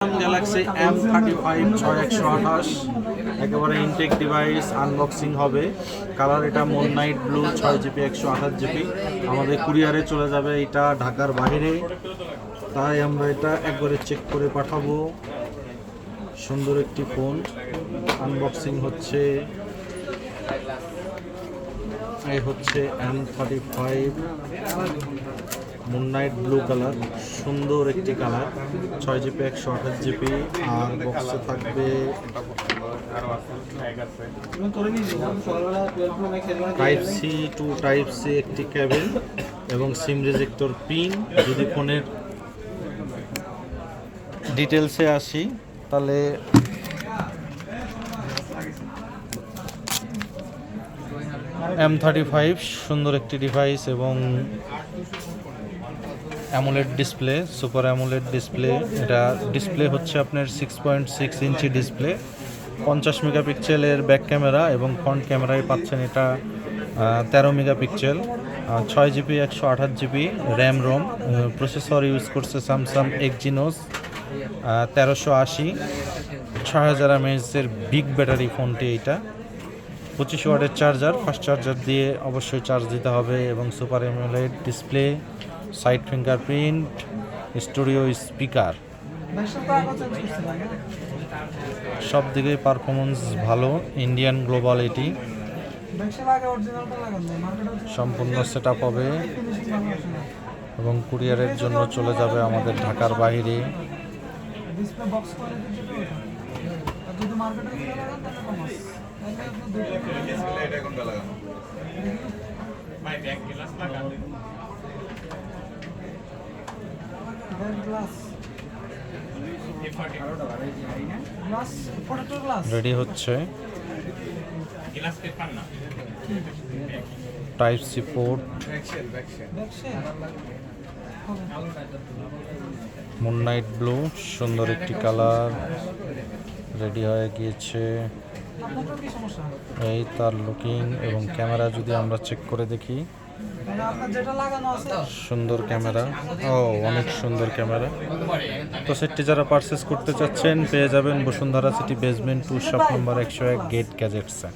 Galaxy M35 একেবারে intact device unboxing হবে। Colour এটা moon night blue, 6GB 128GB। আমাদের কুরিয়ারে চলে যাবে এটা ঢাকার বাইরে, তাই আমরা এটা একবারে চেক করে পাঠাবো। সুন্দর একটি ফোন আনবক্সিং হচ্ছে। এই হচ্ছে M35 moon night blue colour, সুন্দর একটি কালার, 6GB 128GB। আর বক্সে থাকবে type C to type C একটি কেবল এবং সিম রিজেক্টর পিন। যদি ফোনের ডিটেলসে আসি তাহলে M35 সুন্দর একটি ডিভাইস এবং AMOLED display, super AMOLED display. এটা ডিসপ্লে হচ্ছে আপনার 6.6 ইঞ্চি ডিসপ্লে, 50 মেগাপিক্সেলের ব্যাক ক্যামেরা এবং ফ্রন্ট ক্যামেরায় পাচ্ছেন এটা 13 megapixel, 6GB 128GB RAM ROM. Processor use করছে Samsung Exynos 1380, 6000 mAh big battery ফোনটি। এইটা 25 ওয়াটের চার্জার, ফাস্ট চার্জার দিয়ে অবশ্যই চার্জ দিতে হবে। এবং super AMOLED display, side fingerprint, studio speaker, সব দিকে পারফরমেন্স ভালো। ইন্ডিয়ান গ্লোবাল এটি সম্পূর্ণ সেট আপ হবে এবং কুরিয়ারের জন্য চলে যাবে আমাদের ঢাকার বাইরে। রেডি হচ্ছে type C port, moon night blue, সুন্দর একটি কালার রেডি হয়ে গিয়েছে। এই তার লুকিং এবং ক্যামেরা যদি আমরা চেক করে দেখি, সুন্দর ক্যামেরা, অনেক সুন্দর ক্যামেরা। তো সেটটি যারা পারচেস করতে চাচ্ছেন পেয়ে যাবেন Bashundhara city basement 2 shop number 101 gate গ্যাজেটসে।